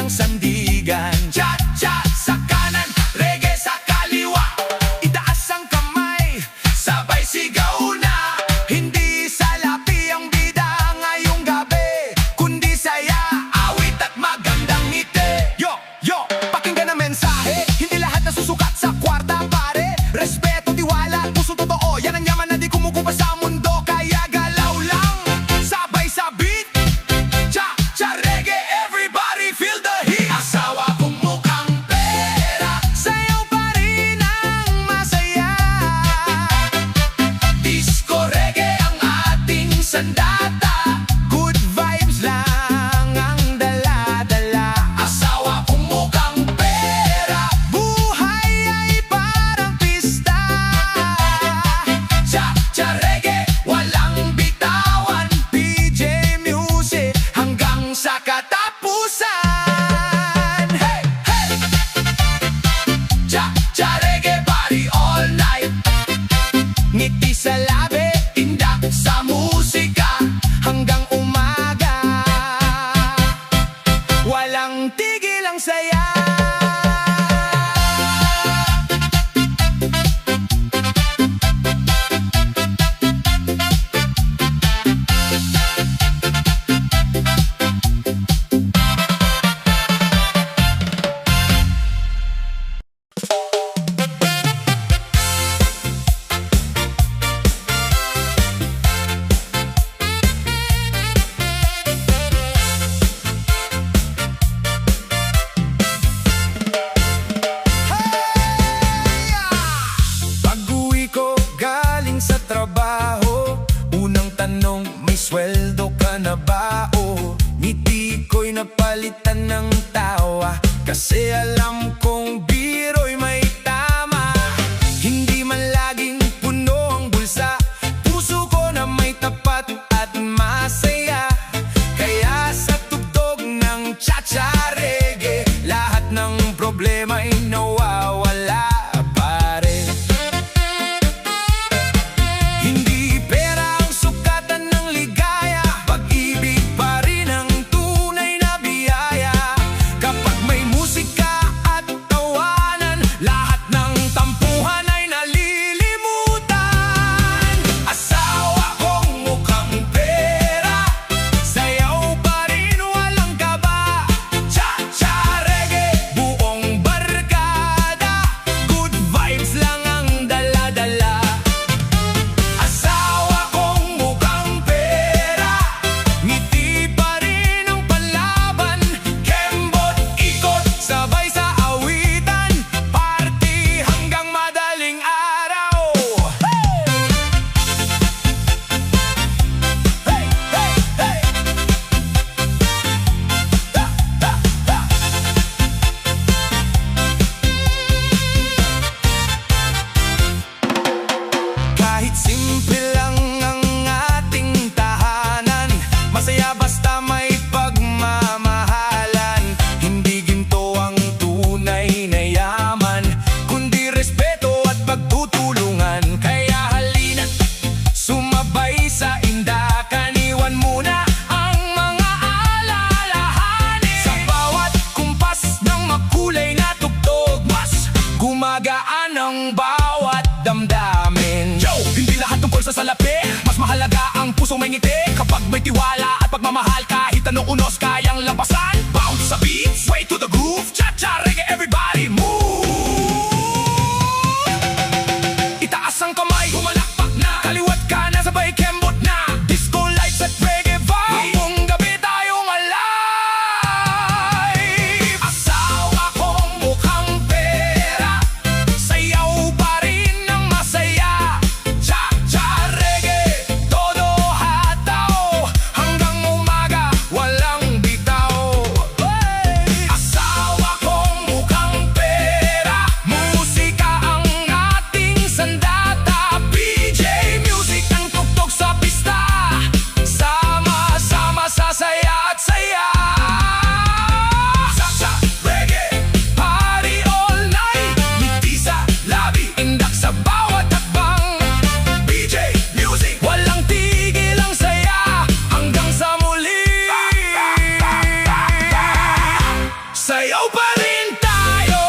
ng sandigan. Cha-cha sa kanan, reggae sa kaliwa. Itaas ang kamay, sabay sigaw na. Hindi salapi ang bida ngayong gabi, kundi saya, awit at magandang ngiti. Yo, yo, pakinggan ang mensahe. Hindi lahat nasusukat sa kwarta, pare. Respeto, tiwala, puso totoo. Yan ang yaman na di kumukupa sa mundo. Kaya galaw lang, sabay sa beat. Cha-cha reggae, everybody feel the heat. Asawa kong mukhang pera, sayaw pa rin ang masaya. Disco reggae ang ating sandata, good vibes lang ang dala-dala. Asawa kong mukhang pera, buhay ay parang pista. Cha-cha reggae, walang bitawan. PJ Music hanggang sa katapusan. Hey, hey! Cha-cha reggae party all night. Ngiti sa labi, indak sa musika hanggang umaga. Walang tigil ang saya. Pag-uwi ko galing sa trabaho, unang tanong, may sweldo ka na ba? O ngiti ko'y napalitan ng tawa, kasi alam kong biro'y may tama. Hindi man laging puno ang bulsa, puso ko na may tapat at masaya. Kaya sa tugtog ng cha-cha reggae, lahat ng problema ay nawawala, pare. Hindi pera ang sukatan ng ligaya, pag-ibig pa rin ang tunay na biyaya. Kapag may musika at tawanan, lahat ng tampuhan ay nalilimutan. Asawa kong mukhang pera, sayaw pa rin walang kaba. Cha-cha reggae, buong barkada, good vibes lang ang dala-dala. Asawa kong mukhang pera, ngiti pa rin ang panlaban. Kembot, ikot, sabay sa awitan, party hanggang madaling araw. Hey! Hey! Hey! Hey! Da! Da! Da! Kahit simple lang ang ating tahanan, masaya basta may pagmamahalan. Hindi ginto ang tunay na yaman, kundi respeto at pagtutulungan. Kaya halina't sumabay sa indakan, iwan muna ang mga alalahanin. Sa bawat kumpas ng makulay na tugtog, mas gumagaan ang bawat damdamin. Yo! Hindi lahat tungkol sa salapi, mas mahalaga ang puso may ngiti. Kapag may tiwala at pagmamahal, kahit anong unos kayang labasan. Bounce sa beat, sway to the groove, cha-cha reggae, everybody move. Itaas ang kamay, bumalakpak na, kaliwat kanan, sabay kembot na. Disco lights at reggae vibe, buong gabi tayong alive. Asawa kong mukhang pera, sayaw pa rin ang masaya. Cha-cha reggae, todo hataw, hanggang umaga walang bitaw. Hey! Sayaw pa rin tayo.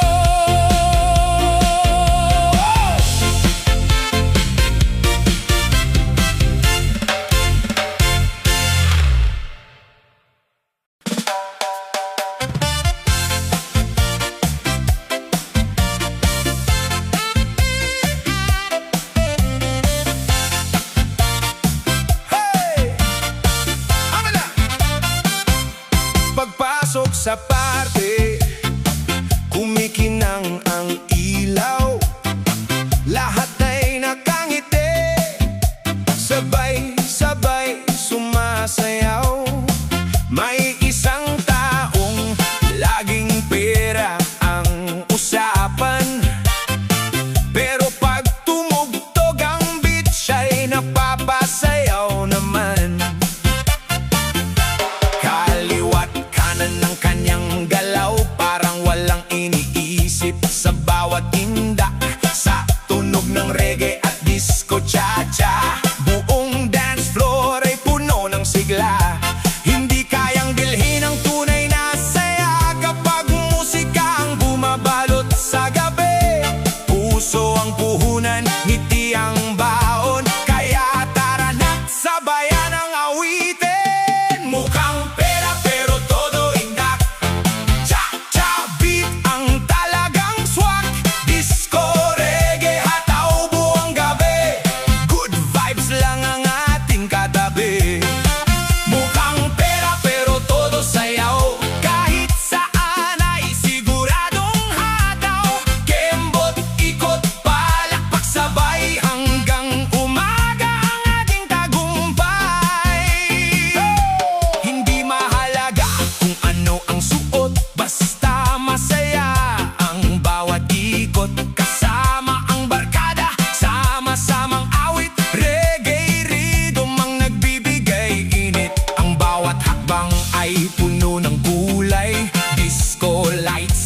Pagpasok sa party, kumikinang ang ilaw. Lahat ay nakangiti, sabay-sabay sumasayaw. May isang taong laging pera ang usapan, pero pag tumugtog ang beat, siya'y napapasayaw naman. Ng kanyang galaw, parang walang iniisip sa bawat tinda. Sa tunog ng reggae at disco cha-cha, buong dance floor ay puno ng sigla. Hindi kayang bilhin ang tunay na saya kapag musika ang bumabalot sa gabi. Puso ang puhunan, ngiti ang baon, kaya tara na't sabayan ang awitin. Mukhang pera pero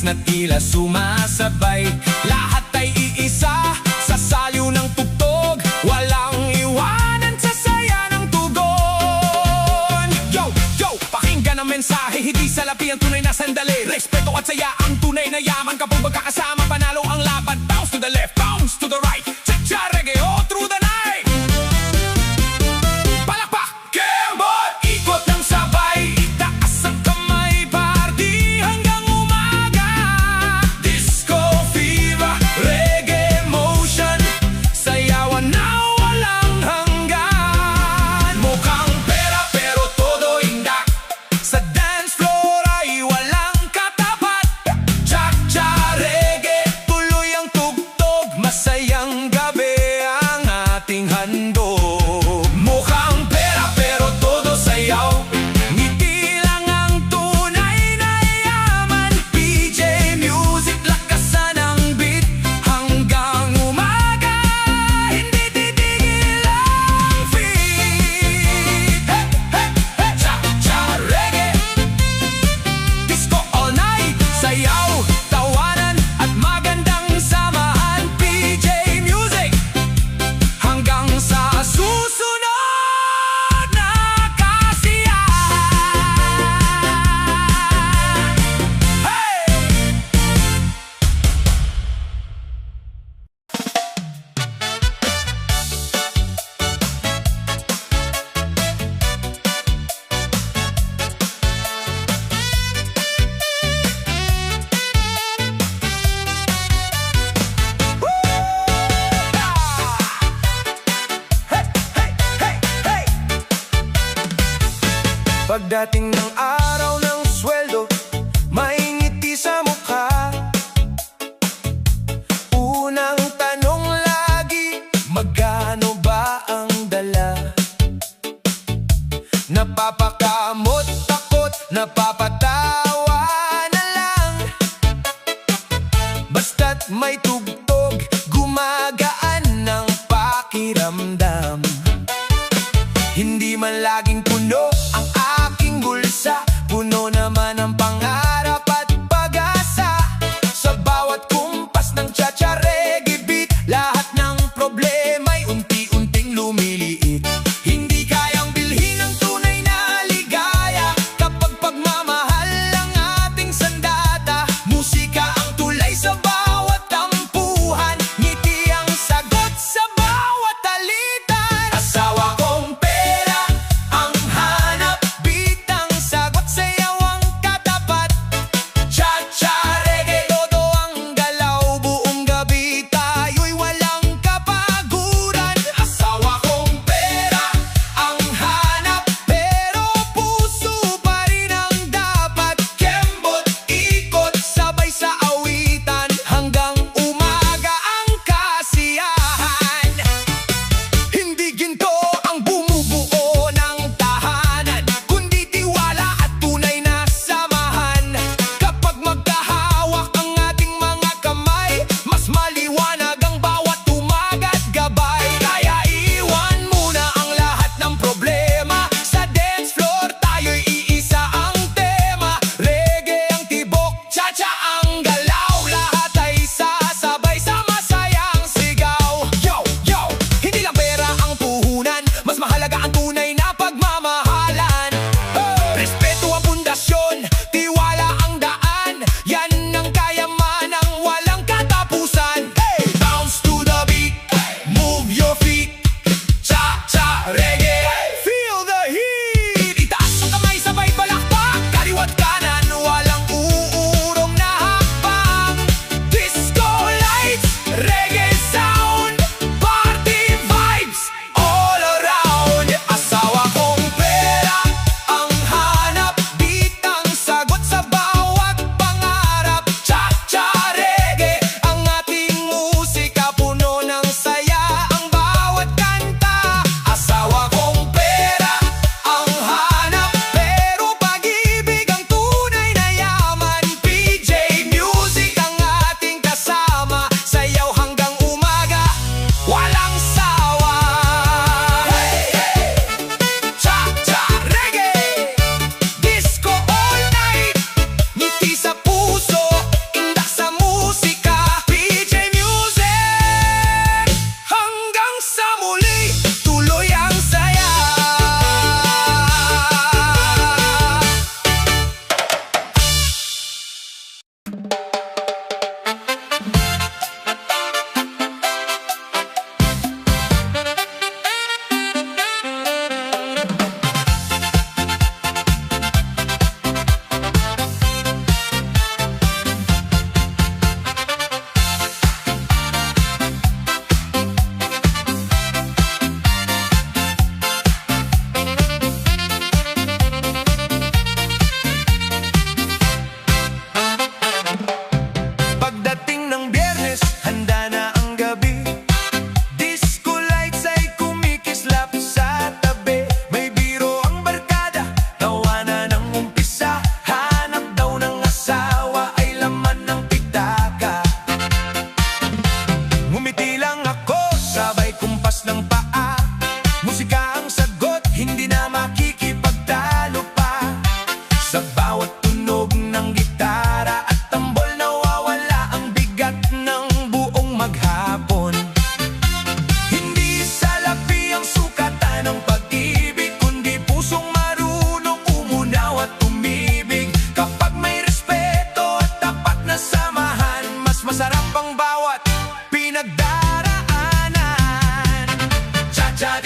na tila sumasabay. Lahat ay iisa sa salyo ng tugtog, walang iwanan sa saya ng tugon. Yo, yo, pakinggan ang mensahe, hindi salapi ang tunay na sandali. Respeto at saya ang tunay na yaman, kapag magkakasama panalo ang laban. Bounce to the left, bounce to the right, cha-cha reggae all through the night. Palakpak, kembot, ikot ng sabay, itaas ang kamay, party hanggang umaga. Disco fever, reggae motion, sayawan na walang hanggan. Mukhang pera pero todo indak, sa dance floor ay walang katapat. Cha-cha reggae, tuloy ang tugtog, masayang gabi ang ating handog. Mukhang pera pero todo sayaw, ngiti lang ang tunay na yaman. PJ Music, lakasan ang beat hanggang umaga, hindi titigil ang feet. Hey, hey, hey, cha-cha reggae, disco all night, sayaw, tawanan at magandang samahan. PJ Music, hanggang sa susunod na kasiyahan. Hey! Pagdating ng araw ng sweldo, may ngiti sa mukha. Unang tanong lagi, magkano ba ang dala? Napapakamot, takot, napapatawa na lang. Basta't may tugtog, gumagaan ng pakiramdam. Hindi man laging puno ang aking bulsa, puno naman ang pangarap at pag-asa. Sa bawat kumpas ng cha-cha reggae beat, lahat ng problema'y unti-unting lumiliit. Hindi kayang bilhin ang tunay na ligaya kapag pagmamahal ang ating sandata.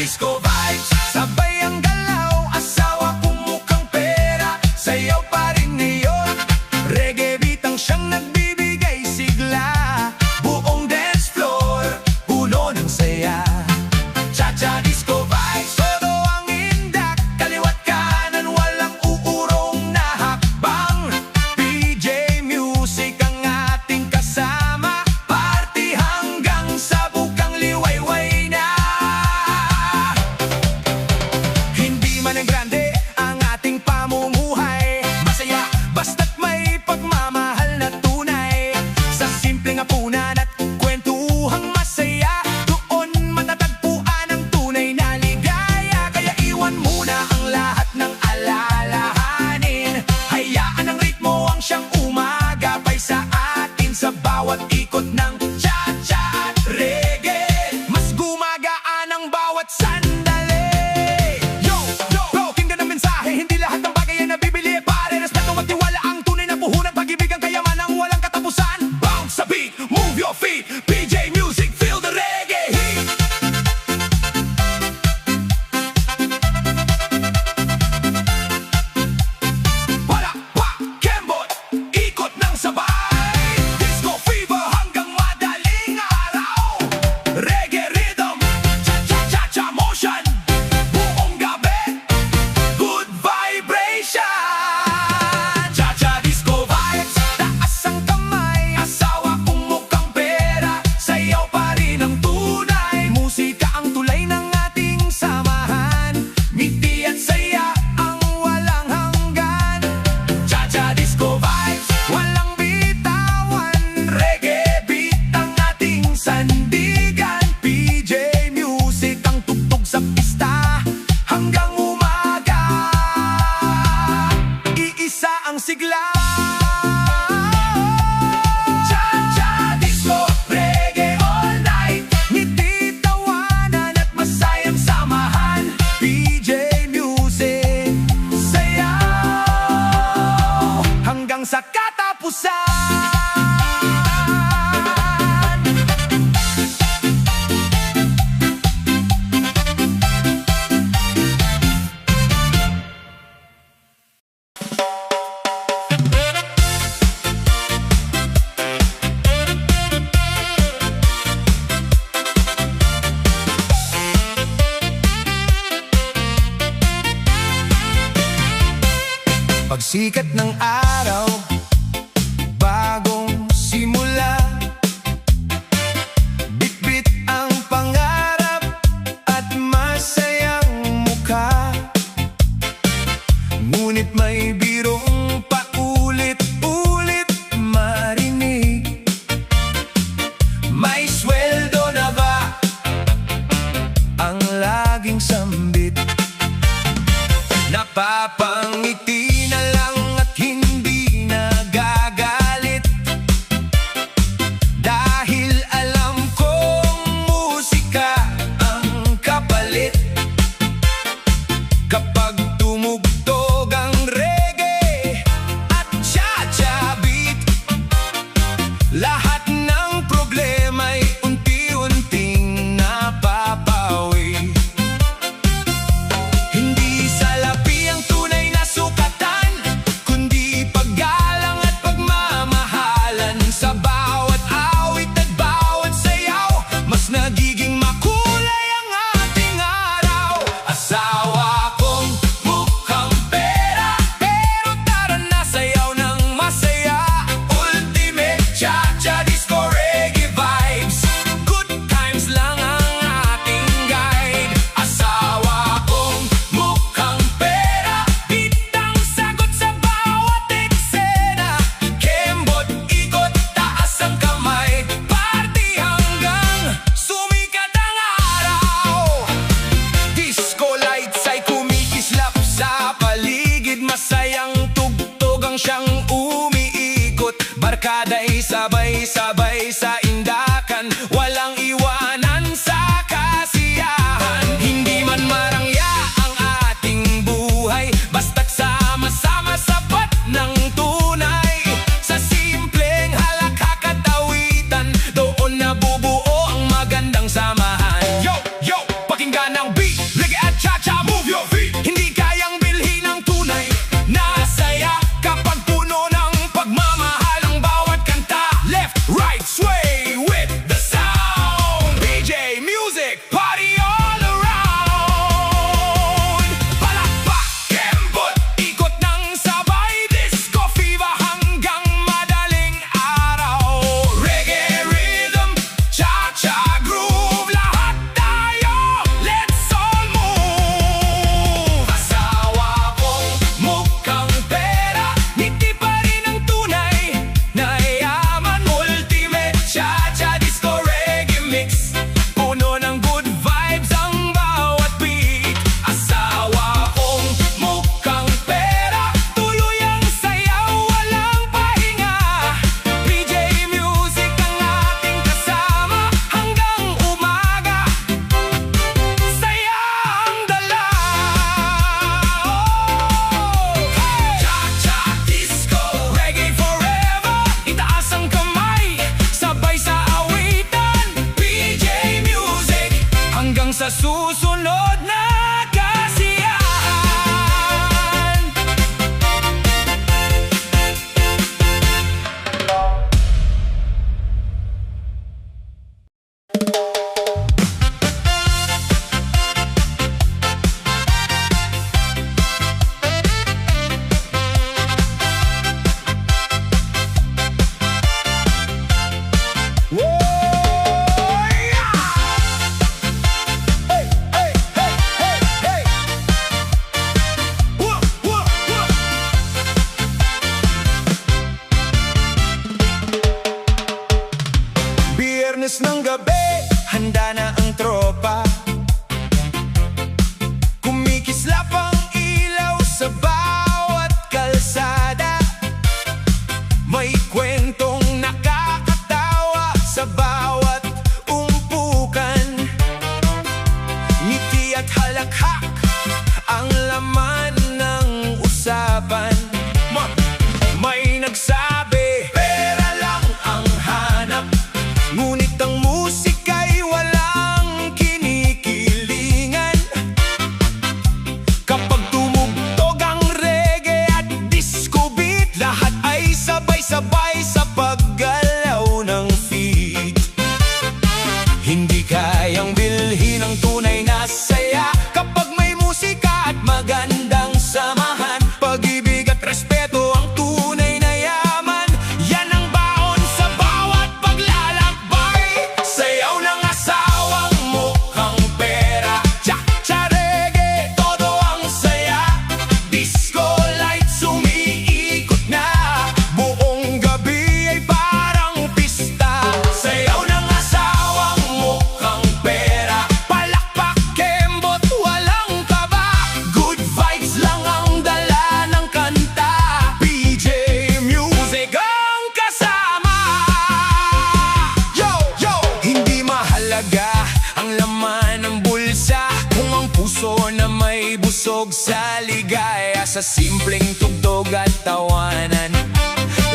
Disco vibes, sabay ang galaw. Asawa kong mukhang pera, sayaw pa rin ngayon. Reggae beat ang siyang nagbibigay sigla. Buong dance floor, puno ng saya. Cha-cha disco vibes, todo ang indak. Kaliwat kanan, walang uurong na hakbang. PJ Music ang ating kasama. Party hanggang sa bukang liwayway na. Hindi man ang grande ang ating pamumuhay, masaya basta't may pagmamahal na tunay. Sa simpleng apunan at kwentuhang masaya, doon matatagpuan ang tunay na ligaya. Kaya iwan muna ang lahat ng alalahanin. Hayaan ang ritmo ang siyang umagapay sa atin. Sa bawat ikot ng cha-cha at reggae, mas gumagaan ang bawat sandali. Yo, yo, pakinggan ang mensahe. Hindi lahat ng bagay ay nabibili. Pare, respeto at tiwala ang tunay na puhunan. Pag-ibig ang kayaman ang walang katapusan. Bounce sa beat, move your feet. PJ Music, feel the reggae heat. Wala pa, Kembot, ikot ng sabay. Disco fever hanggang madaling araw. Reggae rhythm, cha-cha-cha-cha motion. Buong gabi, good vibration. Cha-cha disco vibes, taas ang kamay. Asawa kong mukhang pera, sayaw pa rin ang tunay. Musika ang tulay ng ating samahan. Ngiti at saya ang walang hanggan. Cha-cha disco vibes, walang bitawan. Reggae beat ang ating sandigan. PJ Music ang tugtog sa pista hanggang umaga. Iisa ang sigla. Cha-cha disco, reggae all night. Ngiti, tawanan at masayang samahan. PJ Music, sayaw hanggang sa katapusan. Pagsikat ng araw, bagong sa susunod na kasiyahan. Biyernes ng gabi, handa na ang tropa. Kumikislap ang ilaw sa bawat kalsada. May kwentong nakakatawa sa bawat umpukan. Ngiti at halakhak ang laman ng usapan. May nagsabi, pera lang ang hanap, ngunit ang musika'y walang kinikilingan. Kapag tumugtog ang reggae at disco beat, lahat ay sabay-sabay sa paggalaw ng feet. Hindi kayang bilhin ang tunay na saya kapag may musika at magandang samahan. Pag-ibig at respeto ang tunay na yaman, yan ang baon sa bawat paglalakbay. Sayaw ng asawang mukhang pera, cha-cha reggae, todo ang saya. Disco lights umiikot na, buong gabi ay parang pista. Sayaw ng asawang mukhang pera, palakpak, kembot, walang kaba. Good vibes lang ang dala ng kanta, PJ Music ang kasama. Yo, yo! Hindi mahalaga ang laman ng bulsa kung ang puso na may busog sa ligaya. Sa simpleng tugtog at tawanan,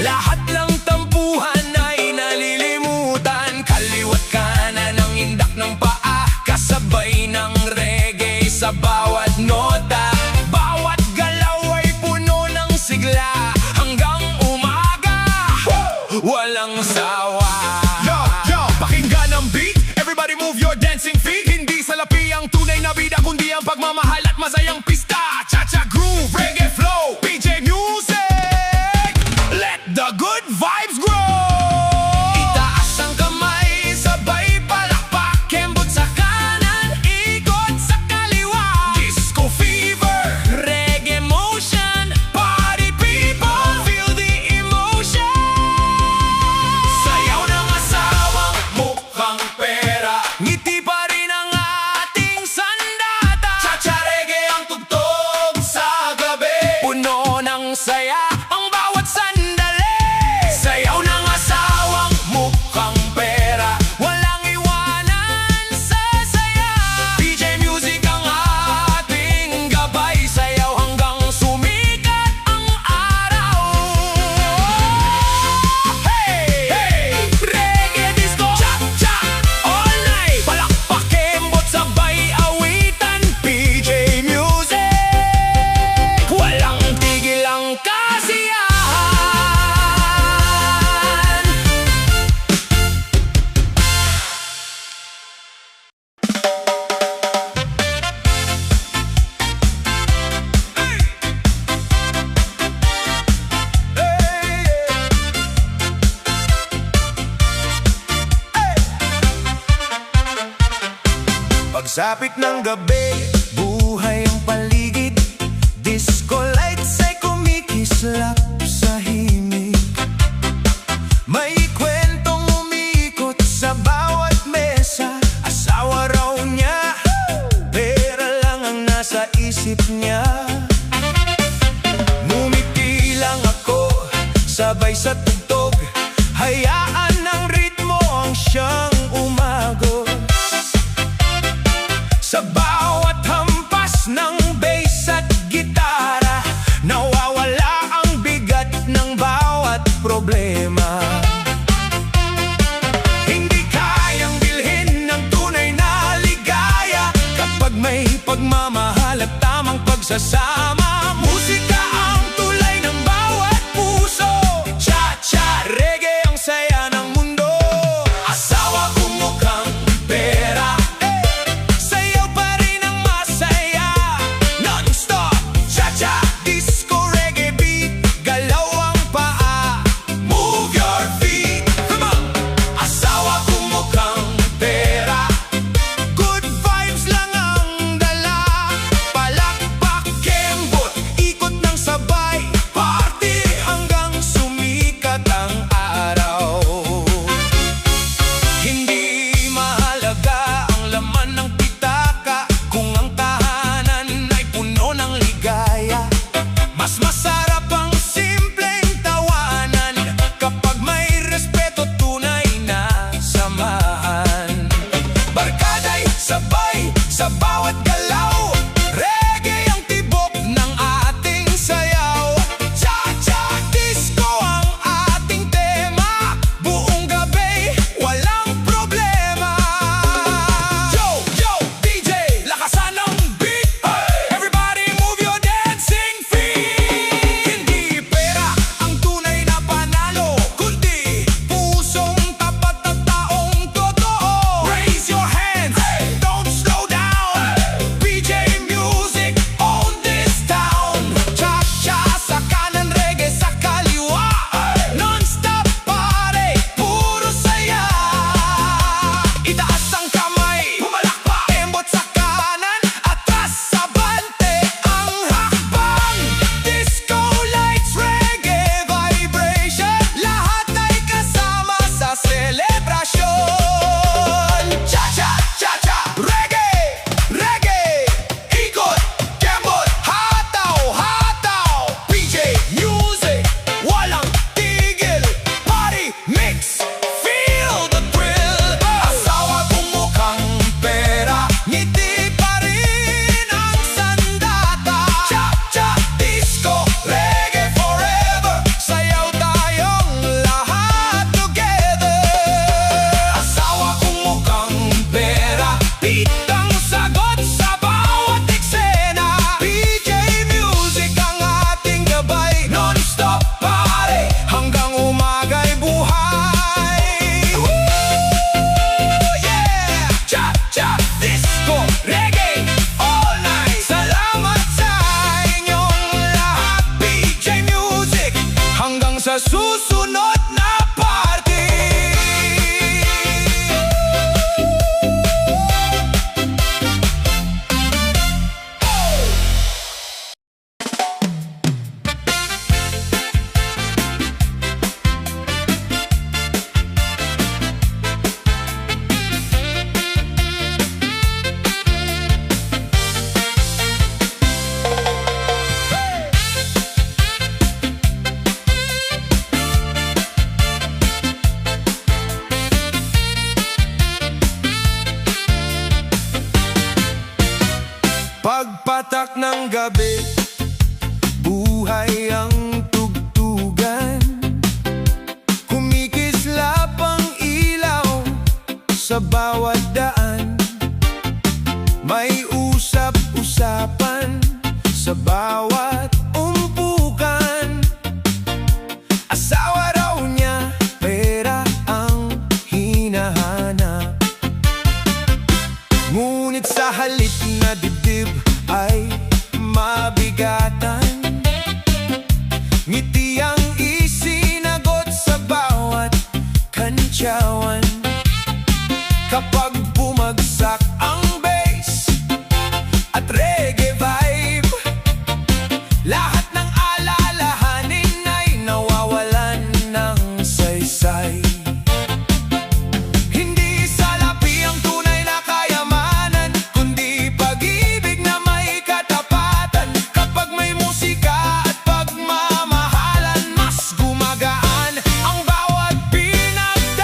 lahat ng tampuhan ay nalilimutan. Kaliwat kanan ang indak ng paa, kasabay ng reggae sa bawat nota. Bawat galaw ay puno ng sigla, hanggang umaga walang sawa. Yo, yo! Pakinggan ang beat, everybody move your dancing feet. Hindi salapi ang tunay na bida, kundi ang pagmamahal at masayang pista. Cha-cha groove, reggae flow, PJ Music, let the good vibes grow. Itaas ang kamay, sabay palakpak, kembot sa kanan, ikot sa kaliwa. Disco fever, reggae motion, party people, feel the emotion. Sayaw ng asawang mukhang pera, ngiti pa rin ang ating sandata. Cha-cha reggae ang tugtog sa gabi, puno ng saya ang bawat sandali. Sayaw ng asawang mukhang pera, walang iwanan sa saya. PJ Music ang ating gabay, sayaw hanggang sumikat ang araw. Hey! Hey! Reggae disco, cha-cha all night, palakpak, kembot, sabay awitan. PJ Music, walang tigil ang kasiyahan. Pagsapit ng gabi, buhay ang paligid. Disco lights ay kumikislap sa himig. May kwentong umikot sa bawat mesa. Asawa raw niya, pera lang ang nasa isip niya. Ngumiti lang ako, sabay sa tugtog. Hayaan ng ritmo ang siyang umagos. Sa bawat hampas ng bass at gitara, nawawala ang bigat ng bawat problema. Hindi kayang bilhin ng tunay na ligaya ng gabi, buhay ang tugtugan. Kumikislap ang ilaw sa bawat daan. May usap-usapan sa bawat umpukan. Asawa raw niya, pera ang hinahanap. Ngunit sa halip na dibdib ay mabigatan. Ngiti ang isinagot sa bawat kantsawan. Kapag bumagsak ang bass at reggae vibe, lahat ng alalahanin ay nawawalan ng saysay. Hindi salapi ang tunay na kayamanan, kundi pag-ibig na may katapatan. Kapag may musika at pagmamahalan, mas gumagaan ang bawat pinagdaraanan.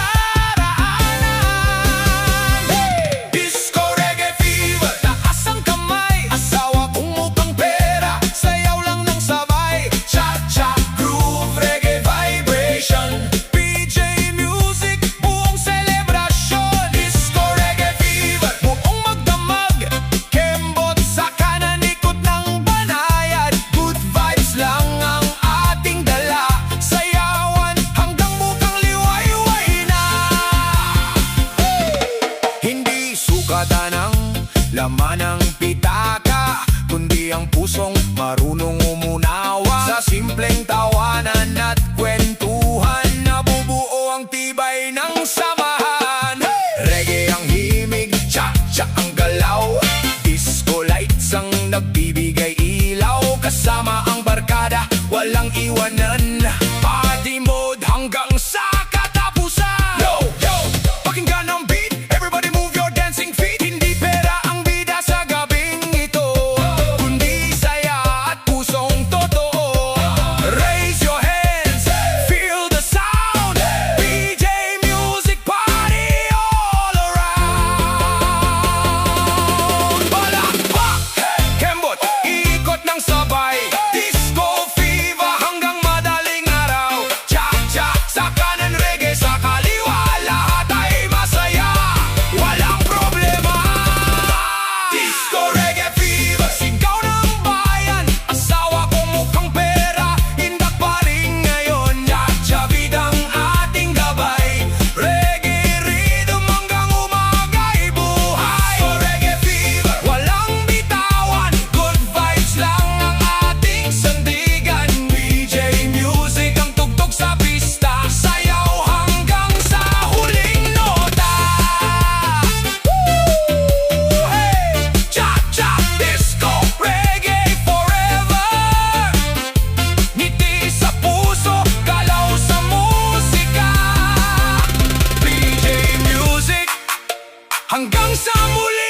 Disco reggae fever, taas ang kamay. Asawa kung mukhang pera, sayaw lang ng sabay. Cha-cha groove, reggae vibration, PJ music, buong selebrasyon. Disco reggae fever, buong magdamag. Kembot sa kanan, ikot ng banayad. Good vibes lang ang ating dala. Sayawan hanggang mukhang liwayway na. Hindi sukatan ang laman ng pitaka, kundi ang pusong marunong umunawa. Sa simpleng tawanan at kwentuhan, nabubuo ang tibay ng samahan. Reggae ang himig, cha-cha ang galaw. Disco lights ang nagbibigay ilaw. Kasama ang barkada, walang iwanan. Party mode hanggang sa katapusan. Yo, yo, pakinggan ang beat, everybody move your dancing feet. Hindi pera ang bida sa gabing ito, kundi saya at pusong totoo. Raise your hands, feel the sound. PJ music party all around. Palakpak, kembot, ikot ng sabay. Disco fever hanggang madaling araw. Cha-cha sa kanan, reggae sa kaliwa. Lahat ay masaya, walang problema. Disco reggae fever, sigaw ng bayan. Asawa ko mukhang pera, indak pa rin ngayon. Cha-cha bidang ating gabay. Reggae rhythm hanggang umaga'y buhay. Disco reggae fever, walang bitawan. Good vibes lang ang ating sandigan. PJ music ang tugtog sa pista. Sayaw hanggang sa huling nota. Hey! Cha-cha, disco, reggae forever. Ngiti sa puso, galaw sa musika. PJ music hanggang sa muli.